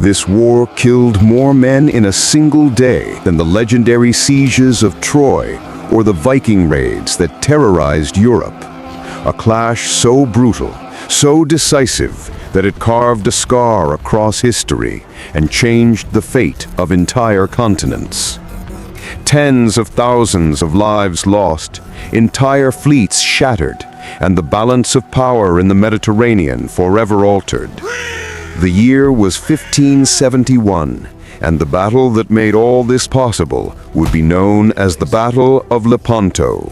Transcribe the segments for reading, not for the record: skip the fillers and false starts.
This war killed more men in a single day than the legendary sieges of Troy or the Viking raids that terrorized Europe. A clash so brutal, so decisive, that it carved a scar across history and changed the fate of entire continents. Tens of thousands of lives lost, entire fleets shattered, and the balance of power in the Mediterranean forever altered. The year was 1571, and the battle that made all this possible would be known as the Battle of Lepanto,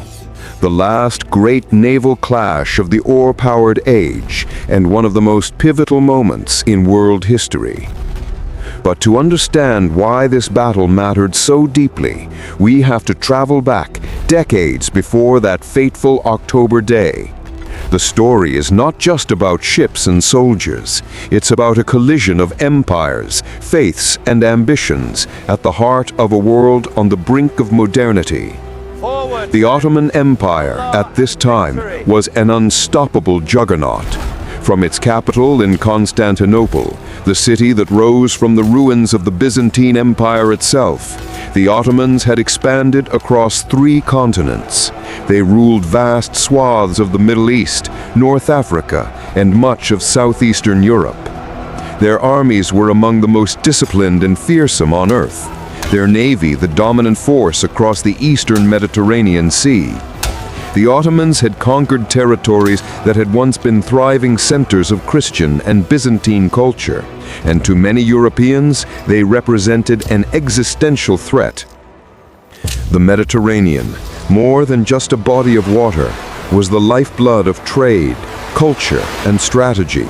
the last great naval clash of the oar-powered age and one of the most pivotal moments in world history. But to understand why this battle mattered so deeply, we have to travel back decades before that fateful October day. The story is not just about ships and soldiers. It's about a collision of empires, faiths, and ambitions at the heart of a world on the brink of modernity. The Ottoman Empire at this time was an unstoppable juggernaut. From its capital in Constantinople, the city that rose from the ruins of the Byzantine Empire itself, the Ottomans had expanded across 3 continents. They ruled vast swaths of the Middle East, North Africa, and much of southeastern Europe. Their armies were among the most disciplined and fearsome on earth, their navy the dominant force across the eastern Mediterranean Sea. The Ottomans had conquered territories that had once been thriving centers of Christian and Byzantine culture, and to many Europeans, they represented an existential threat. The Mediterranean, more than just a body of water, was the lifeblood of trade, culture, and strategy.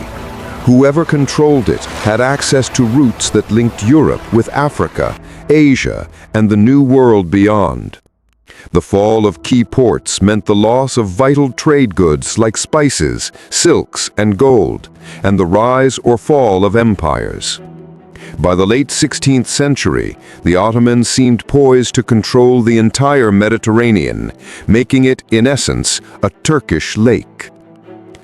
Whoever controlled it had access to routes that linked Europe with Africa, Asia, and the New World beyond. The fall of key ports meant the loss of vital trade goods like spices, silks, and gold, and the rise or fall of empires. By the late 16th century, the Ottomans seemed poised to control the entire Mediterranean, making it, in essence, a Turkish lake.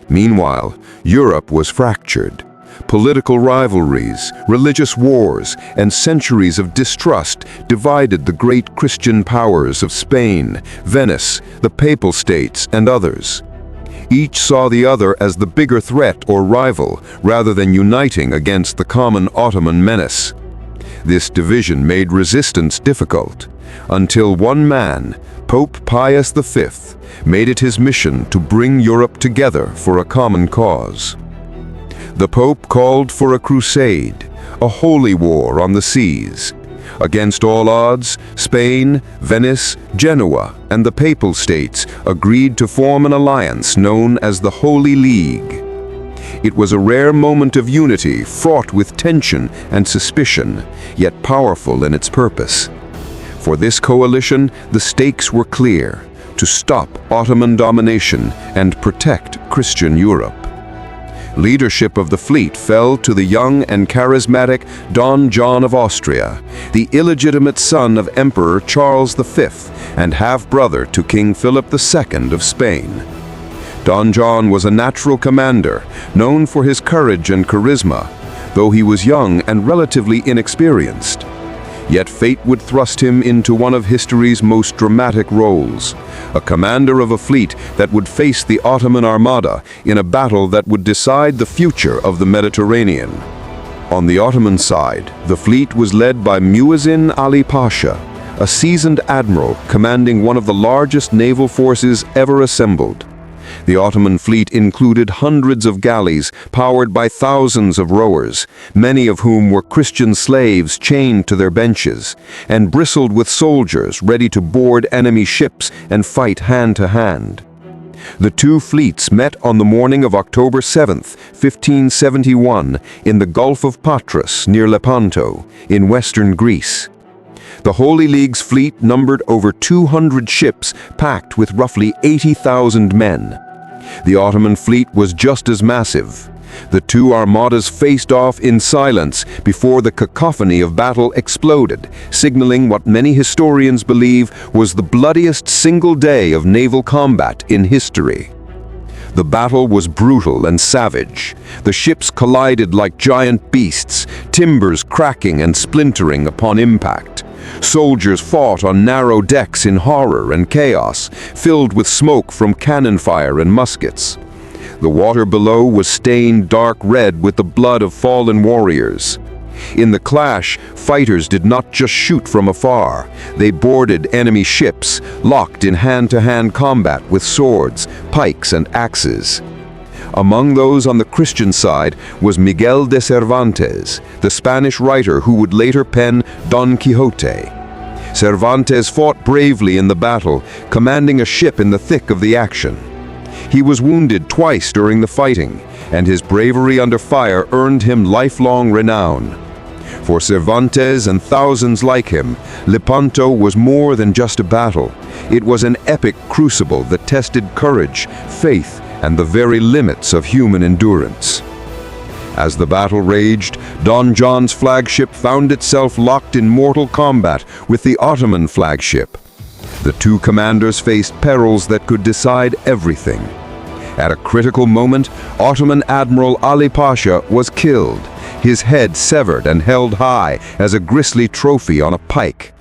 Meanwhile, Europe was fractured. Political rivalries, religious wars, and centuries of distrust divided the great Christian powers of Spain, Venice, the Papal States, and others. Each saw the other as the bigger threat or rival, rather than uniting against the common Ottoman menace. This division made resistance difficult, until one man, Pope Pius V, made it his mission to bring Europe together for a common cause. The Pope called for a crusade, a holy war on the seas. Against all odds, Spain, Venice, Genoa, and the Papal States agreed to form an alliance known as the Holy League. It was a rare moment of unity, fraught with tension and suspicion, yet powerful in its purpose. For this coalition, the stakes were clear: to stop Ottoman domination and protect Christian Europe. Leadership of the fleet fell to the young and charismatic Don Juan of Austria, the illegitimate son of Emperor Charles V and half-brother to King Philip II of Spain. Don Juan was a natural commander, known for his courage and charisma, though he was young and relatively inexperienced. Yet fate would thrust him into one of history's most dramatic roles, a commander of a fleet that would face the Ottoman Armada in a battle that would decide the future of the Mediterranean. On the Ottoman side, the fleet was led by Muezzin Ali Pasha, a seasoned admiral commanding one of the largest naval forces ever assembled. The Ottoman fleet included hundreds of galleys powered by thousands of rowers, many of whom were Christian slaves chained to their benches, and bristled with soldiers ready to board enemy ships and fight hand to hand. The two fleets met on the morning of October 7, 1571, in the Gulf of Patras near Lepanto, in western Greece. The Holy League's fleet numbered over 200 ships packed with roughly 80,000 men. The Ottoman fleet was just as massive. The two armadas faced off in silence before the cacophony of battle exploded, signaling what many historians believe was the bloodiest single day of naval combat in history. The battle was brutal and savage. The ships collided like giant beasts, timbers cracking and splintering upon impact. Soldiers fought on narrow decks in horror and chaos, filled with smoke from cannon fire and muskets. The water below was stained dark red with the blood of fallen warriors. In the clash, fighters did not just shoot from afar. They boarded enemy ships, locked in hand-to-hand combat with swords, pikes, and axes. Among those on the Christian side was Miguel de Cervantes, the Spanish writer who would later pen Don Quixote. Cervantes fought bravely in the battle, commanding a ship in the thick of the action. He was wounded twice during the fighting, and his bravery under fire earned him lifelong renown. For Cervantes and thousands like him, Lepanto was more than just a battle. It was an epic crucible that tested courage, faith, and the very limits of human endurance. As the battle raged, Don John's flagship found itself locked in mortal combat with the Ottoman flagship. The two commanders faced perils that could decide everything. At a critical moment, Ottoman Admiral Ali Pasha was killed, his head severed and held high as a grisly trophy on a pike.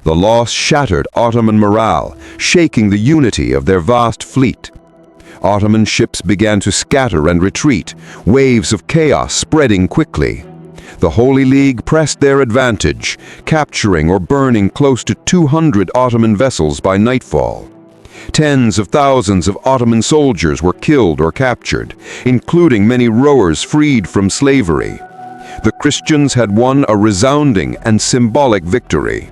The loss shattered Ottoman morale, shaking the unity of their vast fleet. Ottoman ships began to scatter and retreat, waves of chaos spreading quickly. The Holy League pressed their advantage, capturing or burning close to 200 Ottoman vessels by nightfall. Tens of thousands of Ottoman soldiers were killed or captured, including many rowers freed from slavery. The Christians had won a resounding and symbolic victory.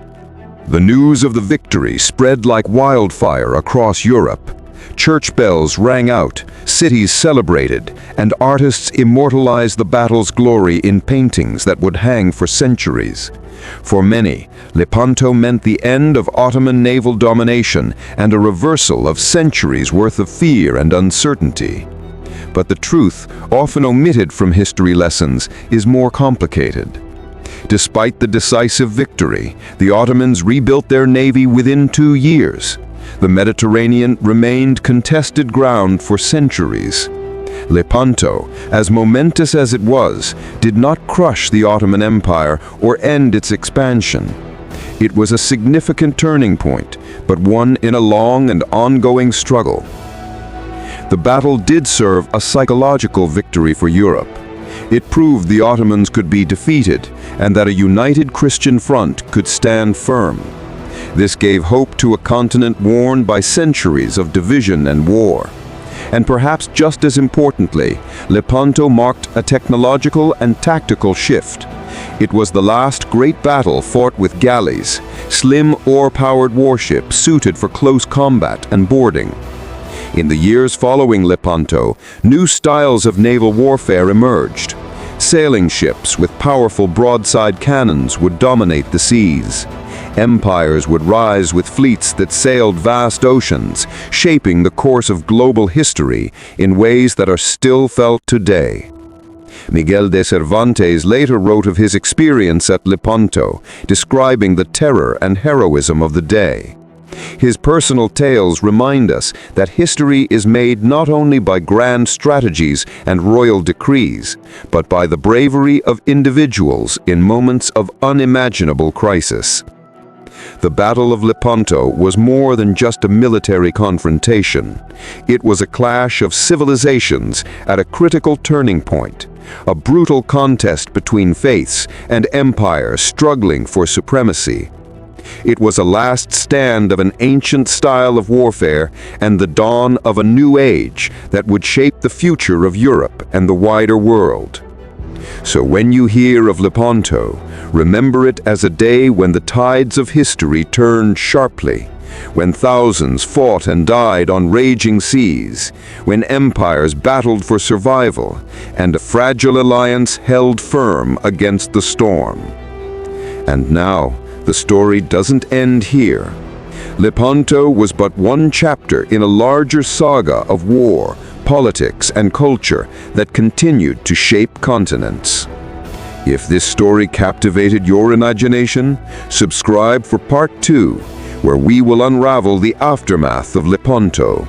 The news of the victory spread like wildfire across Europe. Church bells rang out, cities celebrated, and artists immortalized the battle's glory in paintings that would hang for centuries. For many, Lepanto meant the end of Ottoman naval domination and a reversal of centuries' worth of fear and uncertainty. But the truth, often omitted from history lessons, is more complicated. Despite the decisive victory, the Ottomans rebuilt their navy within 2 years. The Mediterranean remained contested ground for centuries. Lepanto, as momentous as it was, did not crush the Ottoman Empire or end its expansion. It was a significant turning point, but one in a long and ongoing struggle. The battle did serve a psychological victory for Europe. It proved the Ottomans could be defeated and that a united Christian front could stand firm. This gave hope to a continent worn by centuries of division and war. And perhaps just as importantly, Lepanto marked a technological and tactical shift. It was the last great battle fought with galleys, slim oar-powered warships suited for close combat and boarding. In the years following Lepanto, new styles of naval warfare emerged. Sailing ships with powerful broadside cannons would dominate the seas. Empires would rise with fleets that sailed vast oceans, shaping the course of global history in ways that are still felt today. Miguel de Cervantes later wrote of his experience at Lepanto, describing the terror and heroism of the day. His personal tales remind us that history is made not only by grand strategies and royal decrees, but by the bravery of individuals in moments of unimaginable crisis. The Battle of Lepanto was more than just a military confrontation. It was a clash of civilizations at a critical turning point, a brutal contest between faiths and empires struggling for supremacy. It was a last stand of an ancient style of warfare and the dawn of a new age that would shape the future of Europe and the wider world. So when you hear of Lepanto, remember it as a day when the tides of history turned sharply, when thousands fought and died on raging seas, when empires battled for survival, and a fragile alliance held firm against the storm. And now, the story doesn't end here. Lepanto was but one chapter in a larger saga of war, politics, and culture that continued to shape continents. If this story captivated your imagination, subscribe for part 2, where we will unravel the aftermath of Lepanto.